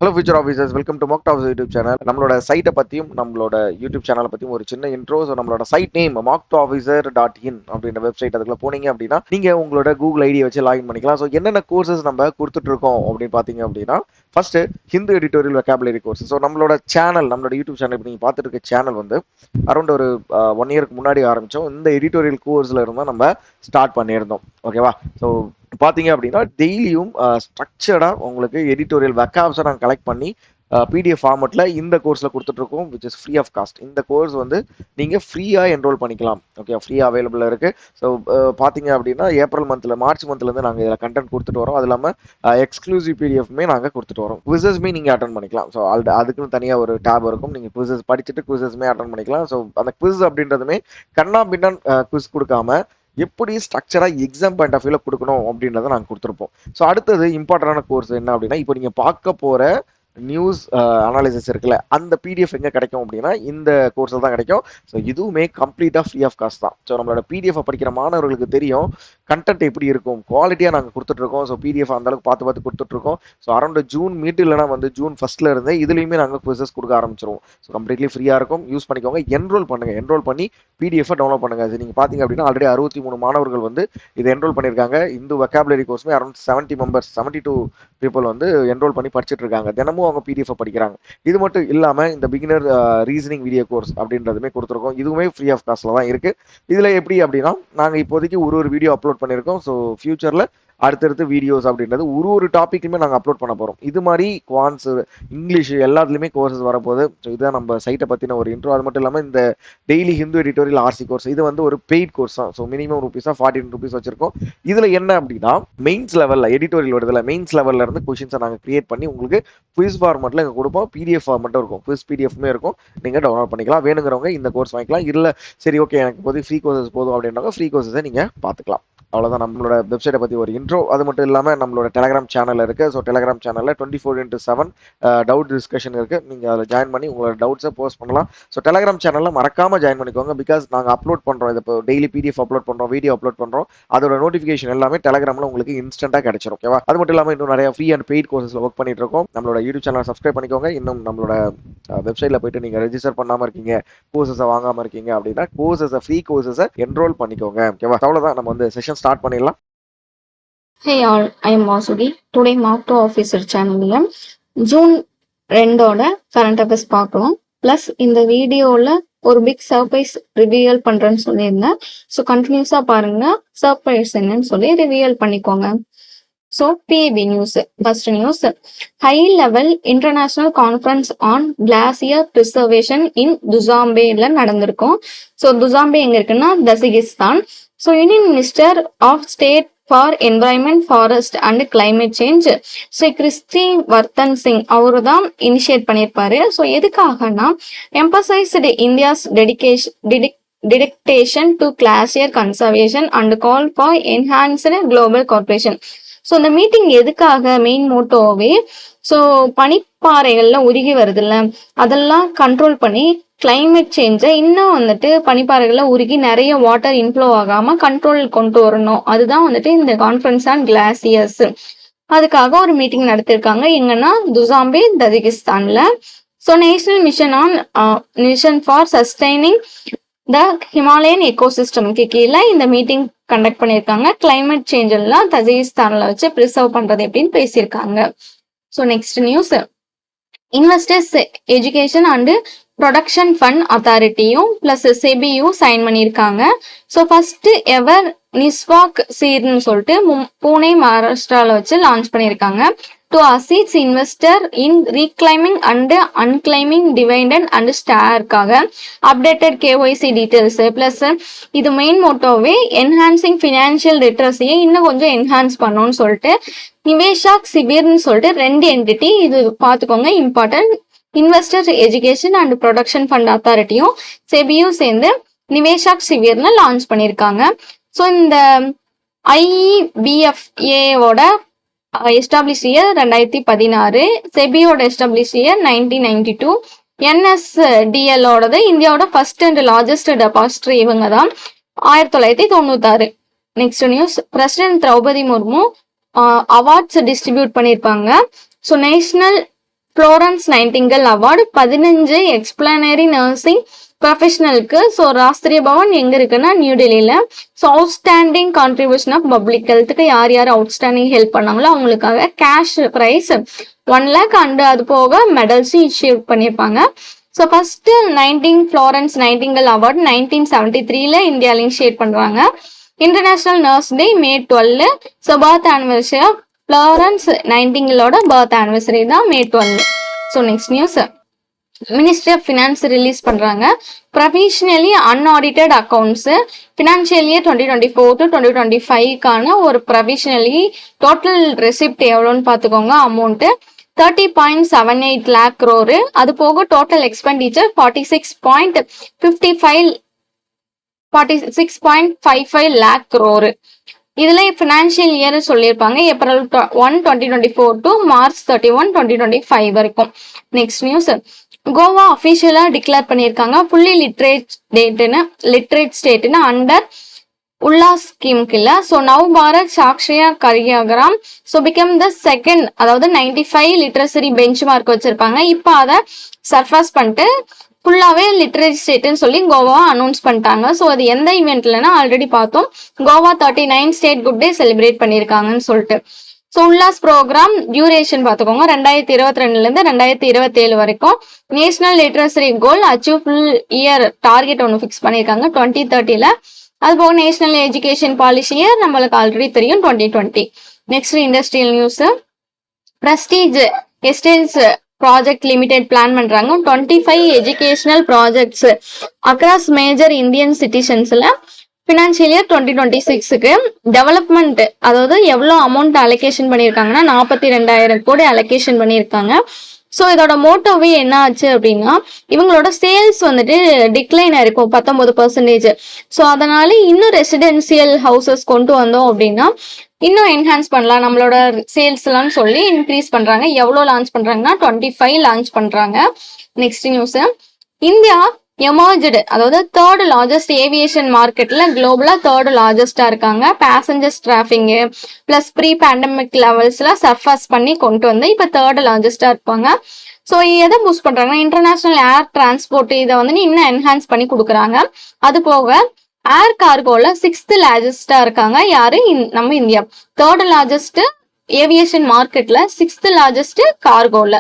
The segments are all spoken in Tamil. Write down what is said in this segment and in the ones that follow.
Hello future officers, welcome to mock talks YouTube channel. நம்மளோட சைட்டை பற்றியும் நம்மளோட யூடியூப் சேனலை பற்றியும் ஒரு சின்ன இன்ட்ரோ. ஸோ நம்மளோட சைட் நேம் mocktoofficer.in அப்படின்ற வெப்சைட். அதுக்குள்ள போனீங்க அப்படின்னா நீங்கள் உங்களோட கூகுள் ஐடியை வச்சு லாகின் பண்ணிக்கலாம். ஸோ என்னென்ன கோர்சஸ் நம்ம கொடுத்துட்ருக்கோம் அப்படின்னு பார்த்தீங்க அப்படின்னா, first Hindu editorial vocabulary course. So நம்மளோட சேனல், நம்மளோட யூடியூப் சேனல் இப்போ நீங்கள் பார்த்துட்டு இருக்க சேனல் வந்து அரௌண்ட் ஒரு 1 இயருக்கு முன்னாடி ஆரம்பித்தோம். இந்த எடிட்டோரியல் கோர்ஸில் இருந்தால் நம்ம ஸ்டார்ட் பண்ணியிருந்தோம். ஓகேவா? ஸோ பார்த்தீங்க அப்படின்னா டெய்லியும் ஸ்ட்ரக்சர்டாக உங்களுக்கு எடிட்டோரியல் வெக்காப்ஸை நாங்கள் கலெக்ட் பண்ணி பிடிஎஃப் ஃபார்மெட்டில் இந்த கோர்ஸில் கொடுத்துட்ருக்கோம், which is free of cost. இந்த கோர்ஸ் வந்து நீங்கள் ஃப்ரீயாக என்ரோல் பண்ணிக்கலாம். ஓகே, ஃப்ரீயாக அவைலபிளாக இருக்குது. ஸோ பார்த்தீங்க அப்படின்னா ஏப்ரல் மந்தில், மார்ச் மந்த்லேருந்து நாங்கள் இதில் கண்டென்ட் கொடுத்துட்டு வரோம். அது இல்லாமல் எக்ஸ்க்ளூசிவ் பிடிஎஃப்மே நாங்கள் கொடுத்துட்டு வரோம். குவிசஸ்மே நீங்கள் அட்டன் பண்ணிக்கலாம். ஸோ அதுக்குன்னு தனியாக ஒரு டேப் இருக்கும். நீங்கள் குவிசஸ் படிச்சுட்டு குவிசஸ்மே அட்டன் பண்ணிக்கலாம். ஸோ அந்த குவிஸ் அப்படின்றதுமே கண்ணா பின்னான் குவிஸ் கொடுக்காம எப்படி ஸ்ட்ரக்சராக எக்ஸாம் பாயிண்ட் ஆஃப் வியூவில் கொடுக்கணும் அப்படின்றத நாங்கள் கொடுத்துருப்போம். ஸோ அடுத்தது இம்பார்ட்டண்டான கோர்ஸ் என்ன அப்படின்னா, இப்போ நீங்கள் பார்க்க போகிற நியூஸ் அனாலிசிஸ் இருக்குல்ல, அந்த பிடிஎஃப் எங்கே கிடைக்கும் அப்படின்னா இந்த கோர்ஸில் தான் கிடைக்கும். ஸோ இதுவுமே கம்ப்ளீட்டாக ஃப்ரீ ஆஃப் காஸ்ட் தான். ஸோ நம்மளோட பிடிஎஃப் படிக்கிற மாணவர்களுக்கு தெரியும் கண்டென்ட் எப்படி இருக்கும், குவாலிட்டியாக நாங்கள் கொடுத்துட்ருக்கோம். ஸோ பிடிஎஃப் அந்தளவுக்கு பார்த்து கொடுத்துட்ருக்கோம். ஸோ அரௌண்ட் ஜூன் மீட் இல்லைனா வந்து ஜூன் ஃபஸ்ட்டில் இருந்து இதுலேயுமே நாங்கள் குவிசஸ் கொடுக்க ஆரம்பிச்சிருவோம். ஸோ கம்ப்ளீட்லி ஃப்ரீயாக இருக்கும். யூஸ் பண்ணிக்கோங்க. என்ரோல் பண்ணுங்கள். என்ரோல் பண்ணி பிடிஎஃப் டவுன்லோட் பண்ணுங்கள். அது நீங்கள் பார்த்தீங்க அப்படின்னா ஆல்ரெடி 63 மாணவர்கள் வந்து இதை என்ரோல் பண்ணியிருக்காங்க. இந்த வெக்காபுலரி கோர்ஸுமே அரௌண்ட் 70 மெம்பர்ஸ், 72 பீப்புள் வந்து என்ரோல் பண்ணி படிச்சுட்டு இருக்காங்க. தினமும் அவங்க பிடிஎஃப் படிக்கிறாங்க. இது மட்டும் இல்லாமல் இந்த பிகினர் ரீசனிங் வீடியோ கோர்ஸ் அப்படின்றதுமே கொடுத்துருக்கோம். இதுவுமே ஃப்ரீ ஆஃப் காஸ்ட்ல தான் இருக்கு. இதுல எப்படி அப்படின்னா, நாங்கள் இப்போதைக்கு ஒரு வீடியோ அப்லோட் பண்ணியிருக்கோம். ஸோ ஃபியூச்சர்ல அடுத்தடுத்து வீடியோஸ் அப்படின்றது ஒரு டாப்பிக்குமே நாங்கள் அப்லோட் பண்ண போகிறோம். இது மாதிரி குவான்ஸ், இங்கிலீஷ் எல்லாத்துலேயுமே கோர்சஸ் வரப்போகுது. ஸோ இதுதான் நம்ம சைட்டை பற்றின ஒரு இன்ட்ரோ. அது மட்டும் இல்லாமல் இந்த daily Hindu editorial RC course, இது வந்து ஒரு பெய்ட் கோர்ஸ் தான். ஸோ மினிமம் ருபீஸாக 14 ருபீஸ் வச்சிருக்கோம். இதில் என்ன அப்படின்னா, மெயின்ஸ் லெவலில் எடிட்டோரியல் வருதுல, மெயின்ஸ் லெவலில் இருந்து கொஷின்ஸை நாங்கள் கிரியேட் பண்ணி உங்களுக்கு குவிஸ் ஃபார்மெட்டில் இங்கே கொடுப்போம். பிடிஎஃப் ஃபார்மெட்டும் இருக்கும், குவிஸ் பிடிஎஃப்மே இருக்கும். நீங்கள் டவுன்லோட் பண்ணிக்கலாம். வேணுங்கிறவங்க இந்த கோர்ஸ் வாங்கிக்கலாம். இல்லை சரி ஓகே எனக்கு இப்போதைக்கு ஃப்ரீ கோர்சஸ் போதும் அப்படின்றவங்க ஃப்ரீ கோர்சஸை நீங்கள் பார்த்துக்கலாம். அவ்வளோதான் நம்மளோட வெப்சைட்டை பற்றி ஒரு இன்ட்ரோ. அது மட்டும் இல்லாமல் நம்மளோட டெலகிராம் சேனல் இருக்குது. ஸோ டெலகிராம் சேனலில் 24x7 டவுட் டிஸ்கஷன் இருக்குது. நீங்கள் அதில் ஜாயின் பண்ணி உங்களோட டவுட்ஸை போஸ்ட் பண்ணலாம். ஸோ டெலகிராம் சேனலில் மறக்காமல் ஜாயின் பண்ணிக்கோங்க. பிகாஸ் நாங்கள் அப்லோட் பண்ணுறோம், இது இப்போ டெய்லி பிடிஎஃப் அப்லோட் பண்ணுறோம், வீடியோ அப்லோட் பண்ணுறோம். அதோட நோட்டிஃபிகேஷன் எல்லாமே டெலகிராமில் உங்களுக்கு இன்ஸ்டன்ட்டாக கிடைச்சிரும். ஓகேவா? அது மட்டும் இல்லாமல் இன்னும் நிறைய ஃப்ரீ அண்ட் பெய்ட் கோர்சஸில் ஒர்க் பண்ணிட்டு இருக்கோம். நம்மளோட யூடியூப் சேனலை சப்ஸ்கிரைப் பண்ணிக்கோங்க. இன்னும் நம்மளோட வெப்சைட்டில் போயிட்டு நீங்கள் ரெஜிஸ்டர் பண்ணாமல் இருக்கீங்க, கோர்சஸை வாங்காமல் இருக்கீங்க அப்படின்னா கோர்சஸை, ஃப்ரீ கோர்சஸை என்ரோல் பண்ணிக்கோங்க. ஓகேவா? அவ்வளோதான், நம்ம வந்து செஷன் ஸ்டார்ட் பண்ணிடலாம். Hey all, I am Vasugi. Today Mark to Officer சேனல்ல ஜூன் 2ஓட கரண்ட் அஃபேர்ஸ் பார்க்கலாம். பிளஸ் இந்த வீடியோல ஒரு பிக் சர்ப்ரைஸ் ரிவீல் பண்றேன்னு சொல்லியிருந்தேன். ஸோ கண்டினியூஸா பாருங்க, சர்ப்ரைஸ் என்னன்னு சொல்லி ரிவீல் பண்ணிக்கோங்க. So PIB news. First news, high level international conference on glacier preservation in துசாம்பேல நடந்திருக்கும். ஸோ துசாம்பே எங்க இருக்குன்னா Tajikistan. So union minister of state for environment, forest and climate change Shri Kirti Vardhan Singh அவரு தான் இனிஷியேட் பண்ணியிருப்பாரு. ஸோ எதுக்காகனா, emphasized India's dedication to glacier conservation and call for enhanced global cooperation. So இந்த மீட்டிங் எதுக்காக, மெயின் மோட்டோவே ஸோ பனிப்பாறைகள்ல உருகி வருதுல்ல, அதெல்லாம் கண்ட்ரோல் பண்ணி கிளைமேட் சேஞ்சை இன்னும் வந்துட்டு பனிப்பாறைகள்ல உருகி நிறைய வாட்டர் இன்ஃப்ளோ ஆகாம கண்ட்ரோல் கொண்டு வரணும். அதுதான் வந்துட்டு இந்த கான்ஃபரன்ஸ் ஆன் கிளாசியர்ஸ். அதுக்காக ஒரு மீட்டிங் நடத்திருக்காங்க. எங்கன்னா துசாம்பே, தஜிகிஸ்தான்ல. So national mission for sustaining the Himalayan எக்கோசிஸ்டம்க்கு கீழே இந்த மீட்டிங் கண்டக்ட் பண்ணியிருக்காங்க. கிளைமேட் சேஞ்ச் எல்லாம் தஜிகிஸ்தான்ல வச்சு ப்ரிசர்வ் பண்றது எப்படின்னு பேசியிருக்காங்க. So next news, investors education and protection fund அத்தாரிட்டியும் பிளஸ் செபியும் சைன் பண்ணியிருக்காங்க. ஸோ ஃபர்ஸ்ட் எவர் நிஸ்வாக் சீர்னு சொல்லிட்டு பூனே, மகாராஷ்டிரால வச்சு லான்ச் பண்ணியிருக்காங்க. To assist investor in reclaiming and unclaiming dividend and ஸ்டார்க்காக அப்டேட்டட் கேஒய்சி டீட்டெயில்ஸ் பிளஸ் இது மெயின் மோட்டோவே என்ஹான்சிங் ஃபினான்ஷியல் லிட்ரஸியை இன்னும் கொஞ்சம் என்ஹான்ஸ் பண்ணணும்னு சொல்லிட்டு நிவேஷாக் சிபிர்னு சொல்லிட்டு 2 என்டிட்டி, இது பார்த்துக்கோங்க important. Investor education and protection fund அத்தாரிட்டியும் செபியும் சேர்ந்து நிவேஷாக் சிவியர்னு லான்ச் பண்ணியிருக்காங்க. ஸோ இந்த ஐபிஎஃப்ஏவோட எஸ்டாப்ளிஷ் இயர் 2016, செபியோட எஸ்டாப்ளிஷ் இயர் 1992, என்எஸ்டிஎலோடது இந்தியாவோட ஃபர்ஸ்ட் அண்ட் லார்ஜஸ்ட் டெபாசிட்டரி இவங்க தான் 1996. Next news, president Droupadi Murmu awards distribute பண்ணியிருப்பாங்க. So national Florence Nightingale award 15 exemplary nursing ப்ரொஃபஷனலுக்கு. ஸோ ராஷ்டிரிய பவன் எங்க இருக்குன்னா நியூ டெல்லியில. So outstanding contribution of public ஹெல்த்துக்கு யார் யார் அவுட்ஸ்டாண்டிங் ஹெல்ப் பண்ணாங்களோ அவங்களுக்காக கேஷ் ப்ரைஸ் 1 lakh அண்ட் அது போக மெடல்ஸ் இஷ்யூ பண்ணியிருப்பாங்க. So first Florence Nightingale award 1973 இந்தியாவில் இனிஷியேட் பண்றாங்க. International nurse day May 12. So birth anniversary of Florence நைட்டிங்கலோட பர்த் ஆனிவர்சரி தான் May 12. So next news, ministry of finance release பண்றாங்க provisionally unaudited accounts financial year 2024 to 2025க்கான ஒரு ப்ரொவிஷனலி டோட்டல் ரெசிப்ட் எவ்வளோன்னு பார்த்துக்கோங்க. Amount 30.78 lakh crore. அது போக டோட்டல் எக்ஸ்பெண்டிச்சர் 46.55 lakh crore. இதுல பினான்சியல் இயர் சொல்லியிருப்பாங்க April 1, 2024 to March 31, 2025 வரைக்கும். நெக்ஸ்ட் நியூஸ், கோவா அபிஷியலா டிக்ளேர் பண்ணியிருக்காங்க ஃபுல்லி லிட்ரேட் ஸ்டேட்னு அண்டர் உல்லாஸ் ஸ்கீமுக்கு இல்ல. So Nav Bharat Saksharta Karyakram so become the second, அதாவது 95 லிட்ரஸரி பெஞ்ச் மார்க் வச்சிருப்பாங்க. இப்போ அதை சர்பாஸ் பண்ணிட்டு ஃபுல்லாவே லிட்ரேட் ஸ்டேட்னு சொல்லி கோவா அனௌன்ஸ் பண்ணிட்டாங்க. ஸோ அது எந்த ஈவெண்ட்லன்னா ஆல்ரெடி பார்த்தோம், Goa 39 state good day celebrate பண்ணியிருக்காங்கன்னு சொல்லிட்டு. ஸோ உல்லாஸ் ப்ரோக்ராம் டியூரேஷன் பார்த்துக்கோங்க 2022 2027 வரைக்கும். National literacy goal achieve full year target ஒன்று ஃபிக்ஸ் பண்ணியிருக்காங்க 2030. அது போக நேஷனல் எஜுகேஷன் பாலிசி இயர் நம்மளுக்கு ஆல்ரெடி தெரியும் 2020. Next industrial news, Prestige Estates project limited plan பண்றாங்க 25 educational projects across major Indian சிட்டிசன்ஸ்ல ஃபினான்ஷியல் இயர் 2026க்கு டெவலப்மெண்ட், அதாவது எவ்வளோ அமௌண்ட் அலோகேஷன் பண்ணியிருக்காங்கன்னா 42,000 கோடி அலோகேஷன் பண்ணியிருக்காங்க. ஸோ இதோட மோட்டோவே என்ன ஆச்சு அப்படின்னா இவங்களோட சேல்ஸ் வந்துட்டு டிக்ளைன் ஆயிருக்கும் 19%. ஸோ அதனால இன்னும் ரெசிடென்சியல் ஹவுசஸ் கொண்டு வந்தோம் அப்படின்னா இன்னும் என்ஹான்ஸ் பண்ணலாம் நம்மளோட சேல்ஸ் எல்லாம் சொல்லி இன்க்ரீஸ் பண்றாங்க. எவ்வளோ லான்ச் பண்றாங்கன்னா 25 லான்ச் பண்றாங்க. நெக்ஸ்ட் நியூஸ், இந்தியா எமர்ஜ்டு, அதாவது தேர்ட் லார்ஜஸ்ட் ஏவியேஷன் மார்க்கெட்ல குளோபலா தேர்ட் லார்ஜஸ்டா இருக்காங்க. Passengers traffic plus pre pandemic லெவல்ஸ்ல சர்ஃபாஸ் பண்ணி கொண்டு வந்து இப்ப தேர்ட் லார்ஜஸ்டா இருப்பாங்க. ஸோ எதை பூஸ்ட் பண்றாங்கன்னா இன்டர்நேஷனல் ஏர் டிரான்ஸ்போர்ட் இதை வந்து இன்னும் என்ஹான்ஸ் பண்ணி கொடுக்குறாங்க. அது போக ஏர் கார்கோல 6th லார்ஜஸ்டா இருக்காங்க யாரு, நம்ம இந்தியா. தேர்ட் லார்ஜஸ்ட் ஏவியேஷன் மார்க்கெட்ல 6th லார்ஜஸ்ட் கார்கோல.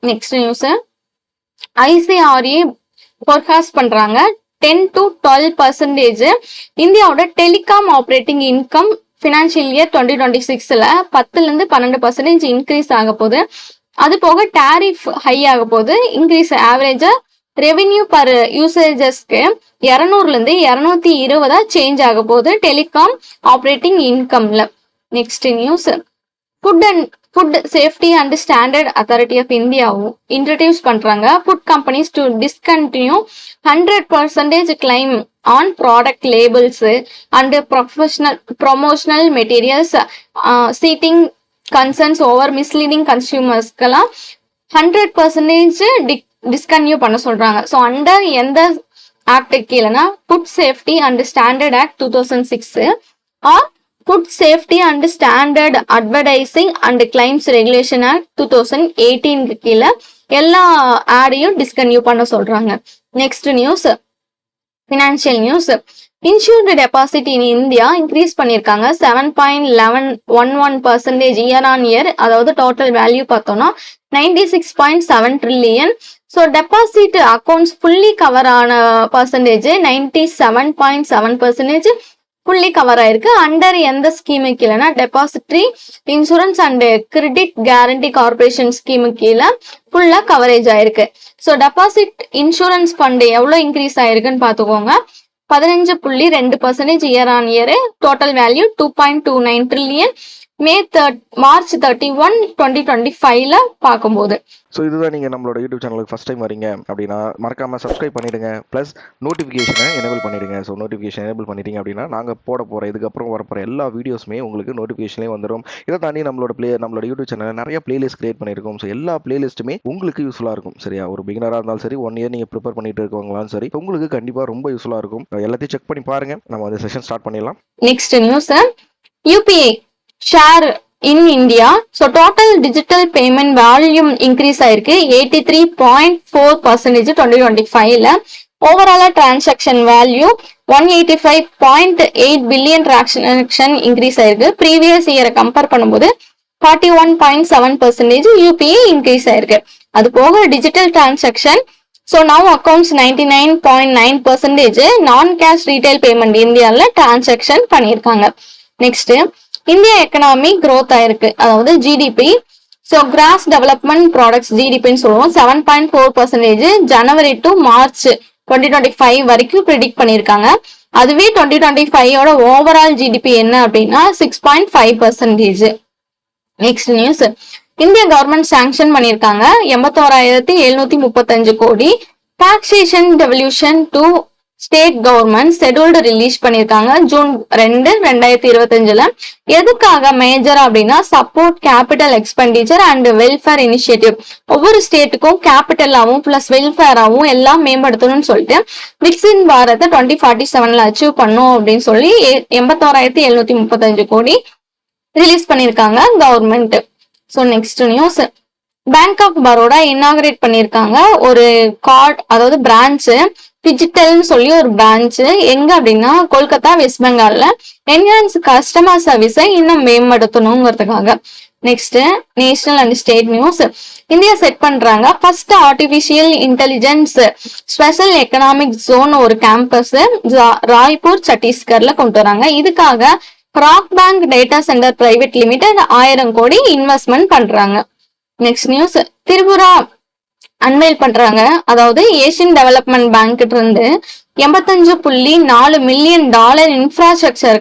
நெக்ஸ்ட் நியூஸ், ஐசிஆர்ஏ forecast பண்றாங்க 10 to 12% இந்தியாவோட telecom operating income financial year 2026ல 10-12% இன்க்ரீஸ் ஆக போகுது. அது போக டாரிஃப் ஹை ஆக போகுது. இன்க்ரீஸ் ஆவரேஜா ரெவென்யூ பர் யூசேஜஸ்க்கு 200-220 சேஞ்ச் ஆக போகுது டெலிகாம் ஆப்ரேட்டிங் இன்கம்ல. Next news, food safety and standard authority of இந்தியாவும் இன்ட்ரடியூஸ் பண்றாங்க food companies to discontinue 100% claim on product labels and promotional materials citing concerns over misleading கன்சியூமர்ஸ்க்கெல்லாம் 100% டிஸ்கன்டினியூ பண்ண சொல்றாங்க. ஸோ அண்டர் எந்த ஆக்ட் கீழனா food safety and standard act 2006 or food safety and standard advertising and claims regulation act 2018 கீழே எல்லா ஆடையும் டிஸ்கன்டினியூ பண்ண சொல்றாங்க. Next news, financial news, insured deposit in India increase பண்ணியிருக்காங்க 7.11% இயர் ஆன் இயர். அதாவது டோட்டல் வேல்யூ பார்த்தோம்னா 96.7 trillion. So deposit accounts fully cover ஆன பர்சன்டேஜ் 97.7% ஃபுல்லி கவர் ஆயிருக்கு. அண்டர் எந்த ஸ்கீமுக்கு கீழேனா depository insurance and credit guarantee corporation scheme கீழே ஃபுல்லா கவரேஜ் ஆயிருக்கு. ஸோ டெபாசிட் இன்சூரன்ஸ் ஃபண்ட் எவ்வளோ இன்க்ரீஸ் ஆயிருக்குன்னு பார்த்துக்கோங்க 15.2% year on year. Total value 2.29 trillion. March 31, 2025ல பார்க்கும்போது. ஸோ இதுதான் நீங்கள் நம்மளோட யூடியூப் சேனலுக்கு ஃபஸ்ட் டைம் வரீங்க அப்படின்னா மறக்காமல் சப்ஸ்கிரைப் பண்ணிவிடுங்க. ப்ளஸ் நோட்டிஃபிகேஷனை எனேபிள் பண்ணிவிடுங்க. ஸோ நோட்டிஃபிகேஷன் எனேபிள் பண்ணிட்டீங்க அப்படின்னா நாங்கள் போட போகிற இதுக்கப்புறம் வரப்போகிற எல்லா வீடியோஸுமே உங்களுக்கு நோட்டிஃபிகேஷன்லேயே வந்துடும். இதை தாண்டி நம்மளோட யூடியூப் சேனலில் நிறைய பிளேலிஸ்ட் கிரியேட் பண்ணியிருக்கோம். ஸோ எல்லா பிளேலிஸ்ட்டுமே உங்களுக்கு யூஸ்ஃபுல்லாக இருக்கும். சரியா, ஒரு பிகினராக இருந்தாலும் சரி 1 year நீங்கள் ப்ரிப்பேர் பண்ணிட்டு இருக்கவங்களாலும் சரி உங்களுக்கு கண்டிப்பாக ரொம்ப யூஸ்ஃபுல்லாக இருக்கும். எல்லாத்தையும் செக் பண்ணி பாருங்கள். நம்ம வந்து செஷன் ஸ்டார்ட் பண்ணிடலாம். Next news, UPI share in India. So total digital payment volume increase ஆயிருக்கு 83.4% 2025ல. Overall transaction value 185.8 billion transaction increase ஆயிருக்கு. Previous year கம்பேர் பண்ணும்போது 41.7% UPI increase ஆயிருக்கு. அது போக digital transaction so now accounts 99.9% non-cash retail payment இந்தியால transaction பண்ணியிருக்காங்க. Next, இந்தியா எக்கனாமி growth ஆயிருக்கு, அதாவது GDP. So gross development products ஜிடிபின்னு சொல்லுவோம் 7.4% ஜனவரி டு மார்ச் 2025 வரைக்கும் ப்ரிடிக்ட் பண்ணியிருக்காங்க. அதுவே 2025ஓட ஓவரால் ஜிடிபி என்ன அப்படின்னா 6.5%. நெக்ஸ்ட் நியூஸ், இந்திய கவர்மெண்ட் சாங்ஷன் பண்ணியிருக்காங்க 81,735 கோடி taxation devolution to state government scheduled release பண்ணியிருக்காங்க ஜூன் 2, 2025ல. எதுக்காக மேஜர் அப்படின்னா support capital expenditure and welfare initiative. ஒவ்வொரு ஸ்டேட்டுக்கும் கேபிட்டலாவும் பிளஸ் வெல்ஃபேராவும் எல்லாம் மேம்படுத்தணும்னு சொல்லிட்டு விக்சின் பாரத்தை 2047ல அச்சீவ் பண்ணும் அப்படின்னு சொல்லி 81,735 கோடி ரிலீஸ் பண்ணியிருக்காங்க government. So next news, bank of Baroda inaugurate பண்ணியிருக்காங்க ஒரு கார்டு, அதாவது பிரான்ச் டிஜிட்டல்னு சொல்லி ஒரு பிரான்ச் எங்க அப்படின்னா கொல்கத்தா வெஸ்ட் பெங்கால்ல. என்ஹான்ஸ் கஸ்டமர் சர்வீஸை இன்னும் மேம்படுத்தணுங்கிறதுக்காக. Next national and state news, India set பண்றாங்க first artificial intelligence special economic zone ஒரு கேம்பஸ் ராய்ப்பூர் சத்தீஸ்கர்ல கொண்டு வராங்க. இதுக்காக Rack Bank data centre private limited 1000 கோடி இன்வெஸ்ட்மெண்ட் பண்றாங்க. நெக்ஸ்ட் நியூஸ், திரிபுரா அன்வைல் பண்றாங்க, அதாவது ஏசியன் டெவலப்மெண்ட் பேங்க் இருந்து 85.4 மில்லியன் டாலர் இன்ஃப்ராஸ்ட்ரக்சர்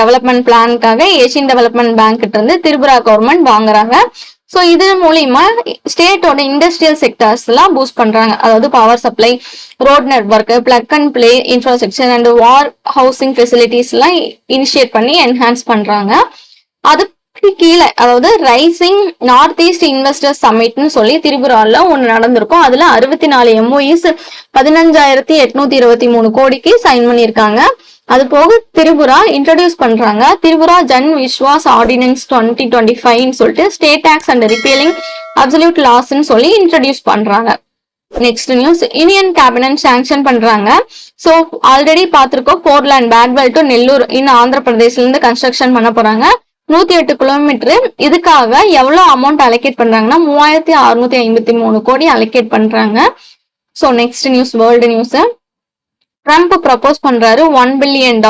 டெவலப்மெண்ட் பிளானுக்காக ஏசியன் டெவலப்மெண்ட் பேங்க் இருந்து திரிபுரா கவர்மெண்ட் வாங்குறாங்க. ஸோ இது மூலியமா ஸ்டேட்டோட இண்டஸ்ட்ரியல் செக்டர்ஸ் எல்லாம் பூஸ்ட் பண்றாங்க, அதாவது power supply, road network, plug and play infrastructure and warehousing facilities எல்லாம் இனிஷியேட் பண்ணி என்ஹான்ஸ் பண்றாங்க. அது கீழே, அதாவது ரைசிங் நார்த் ஈஸ்ட் இன்வெஸ்டர் சமிட்னு சொல்லி திரிபுரால ஒண்ணு நடந்திருக்கும். அதுல 64 MOUs 15,823 கோடிக்கு சைன் பண்ணியிருக்காங்க. அது போக திரிபுரா இன்ட்ரடியூஸ் பண்றாங்க திரிபுரா ஜன் விஸ்வாஸ் ஆர்டினன்ஸ் 2025 சொல்லிட்டு ஸ்டேட் டாக்ஸ் அண்ட் ரிப்பீலிங் அப்சல்யூட் லாஸ்ன்னு சொல்லி இன்ட்ரடியூஸ் பண்றாங்க. Next news, union cabinet sanction பண்றாங்க. சோ ஆல்ரெடி பாத்திருக்கோம் போர்ட்லேண்ட் பேட்வெல் டு நெல்லூர் இன்னும் ஆந்திர பிரதேஷ்ல இருந்து கன்ஸ்ட்ரக்ஷன் பண்ண போறாங்க 108 கிலோமீட்டர். இதுக்காக எவ்வளவு அமௌண்ட் அலோகேட் பண்றாங்கன்னா 3653 கோடி அலோகேட் பண்றாங்க. So next news, world news, Trump propose பண்றாரு $1 billion.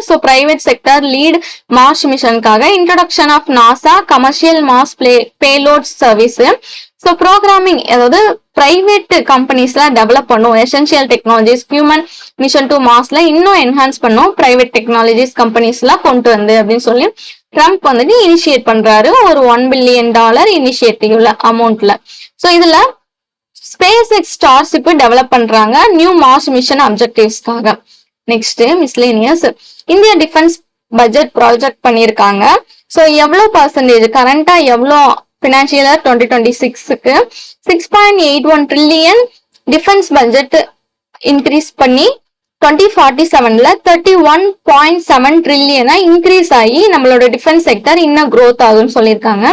So private sector lead Mars மிஷனுக்காக introduction of NASA commercial Mars payload service. So programming, அதாவது பிரைவேட் கம்பெனிஸ்ல டெவலப் பண்ணும் essential technologies human mission to மாஸ்ல இன்னும் என்ஹான்ஸ் பண்ணும் பிரைவேட் டெக்னாலஜிஸ் கம்பெனிஸ்லாம் கொண்டு வந்து அப்படின்னு சொல்லி ட்ரம்ப் வந்துட்டு இனிஷியேட் பண்றாரு ஒரு $1 பில்லியன் இனிஷியேட்டிவ்ல அமௌண்ட்ல. ஸோ இதுல ஸ்பேஸ் எக்ஸ் ஸ்டார்ஷிப் டெவலப் பண்றாங்க நியூ மார்ஸ் மிஷன் அப்ஜெக்டிவ்ஸ்க்காக. Next miscellaneous, India defence budget project பண்ணியிருக்காங்க. ஸோ எவ்வளவு பர்சன்டேஜ் கரண்டா எவ்வளோ பினான்சியல் இயர் 2026க்கு 6.81 ட்ரில்லியன் டிஃபென்ஸ் பட்ஜெட் இன்க்ரீஸ் பண்ணி 2047ல 31.7 ட்ரில்லியனா இன்க்ரீஸ் ஆகி நம்மளோட டிஃபென்ஸ் செக்டர் இன்னும் க்ரோத் ஆகும்னு சொல்லியிருக்காங்க.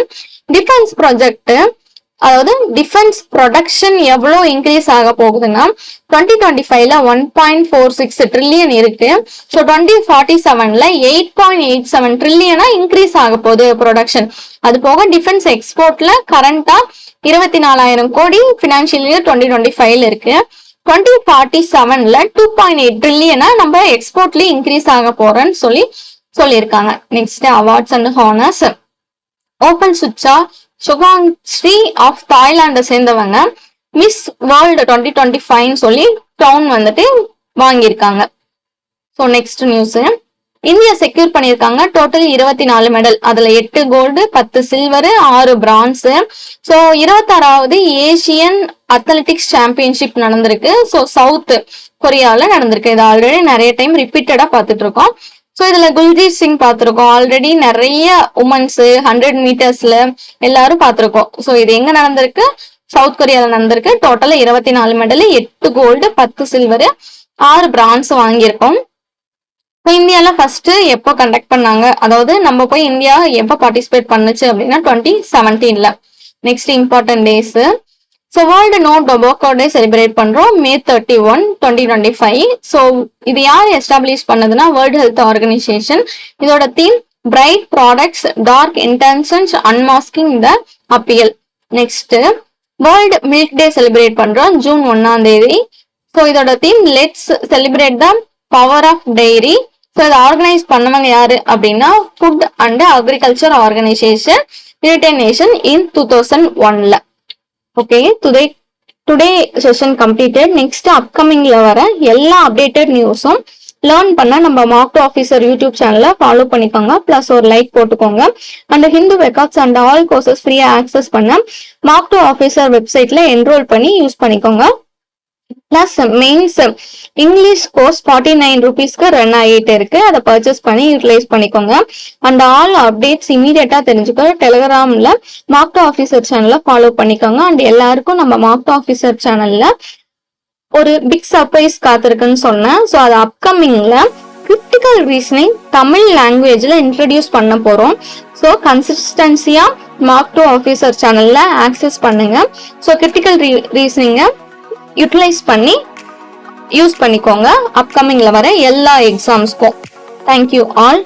டிஃபென்ஸ் ப்ராஜெக்ட், அதாவது டிஃபென்ஸ் ப்ரொடக்ஷன் எவ்வளவு இன்க்ரீஸ் ஆக போகுதுன்னா 2025ல 1.46 ட்ரில்லியன் இருக்கு. ஸோ 2047ல 8.87 ட்ரில்லியனா இன்க்ரீஸ் ஆக போகுது ப்ரொடக்ஷன். அது போக டிஃபென்ஸ் எக்ஸ்போர்ட்ல கரண்டா 24,000 கோடி பினான்சியல் இயர் 2025ல இருக்கு. 2047ல 2.8 ட்ரில்லியனா நம்ம எக்ஸ்போர்ட்ல இன்க்ரீஸ் ஆக போறோம்னு சொல்லியிருக்காங்க. Next awards and honours, Opal Suchata Chuangsri of தாய்லாண்டை சேர்ந்தவங்க மிஸ் வேர்ல்டு 2025 சொல்லி டவுன் வந்துட்டு வாங்கியிருக்காங்க. So next news, India secure பண்ணியிருக்காங்க டோட்டல் 24 மெடல். அதுல 8 கோல்டு, 10 சில்வர், 6 பிரான்ஸ். ஸோ 26வது ஏசியன் அத்லெட்டிக்ஸ் சாம்பியன்ஷிப் நடந்திருக்கு. ஸோ சவுத் கொரியால நடந்திருக்கு. இது ஆல்ரெடி நிறைய டைம் ரிப்பீட்டடா பார்த்துட்டு இருக்கோம். ஸோ இதுல குல்ஜீத் சிங் பார்த்திருக்கோம், ஆல்ரெடி நிறைய உமன்ஸ் 100 மீட்டர்ஸ்ல எல்லாரும் பார்த்திருக்கோம். ஸோ இது எங்க நடந்திருக்கு, சவுத் கொரியால நடந்திருக்கு. டோட்டலா 24 மெடல், 8 கோல்டு, 10 சில்வர், 6 பிரான்ஸ் வாங்கியிருக்கோம். இப்போ இந்தியால ஃபர்ஸ்ட் எப்போ கண்டக்ட் பண்ணாங்க, அதாவது நம்ம போய் இந்தியா எப்போ பார்ட்டிசிபேட் பண்ணுச்சு அப்படின்னா 2017. Next important days. So World No Tobacco Day celebrate பண்றோம் May 31, 2025. ஸோ இது யார் எஸ்டாப்ளிஷ் பண்ணதுன்னா வேர்ல்டு ஹெல்த் ஆர்கனைசேஷன். இதோட theme bright products dark intentions unmasking the appeal. Next World Milk Day celebrate பண்றோம் June 1. ஸோ இதோட theme let's celebrate the power of dairy. So இதை ஆர்கனைஸ் பண்ணவங்க யாரு அப்படின்னா Food and Agriculture Organisation, United Nation in 2001. Okay, today session completed. Next அப்கமிங்ல வர எல்லா அப்டேட்டட் நியூஸும் லேர்ன் பண்ண நம்ம மார்க் ஆஃபீஸர் யூடியூப் சேனலை ஃபாலோ பண்ணிக்கோங்க. பிளஸ் ஒரு லைக் போட்டுக்கோங்க. And Hindu records and all courses ஃப்ரீயா ஆக்சஸ் பண்ண மார்க் ஆஃபீஸர் வெப்சைட்ல என்ரோல் பண்ணி யூஸ் பண்ணிக்கோங்க. பிளஸ் மெயின்ஸ் இங்கிலீஷ் கோர்ஸ் 49 rupeesக்கு ரன் ஆகிட்டு இருக்கு. அதை பர்ச்சேஸ் பண்ணி யூட்டிலைஸ் பண்ணிக்கோங்க. அண்ட் ஆல் அப்டேட்ஸ் இமீடியட்டா தெரிஞ்சுக்க டெலிகிராம்ல மார்க் ஆஃபீஸர் சேனலை ஃபாலோ பண்ணிக்கோங்க. அண்ட் எல்லாருக்கும் நம்ம மார்க் ஆஃபீஸர் சேனல்ல ஒரு பிக் சர்ப்ரைஸ் காத்திருக்குன்னு சொன்னேன். ஸோ அது அப்கமிங்ல கிரிட்டிக்கல் ரீசனிங் தமிழ் லாங்குவேஜ்ல இன்ட்ரடியூஸ் பண்ண போறோம். ஸோ கன்சிஸ்டன்சியா மார்க் ஆஃபீஸர் சேனல்ல ஆக்சஸ் பண்ணுங்க. ஸோ கிரிட்டிக்கல் ரீசனிங்க யூட்டிலைஸ் பண்ணி யூஸ் பண்ணிக்கோங்க அப்கமிங்ல வர எல்லா எக்ஸாம்ஸ்க்கும். Thank you all.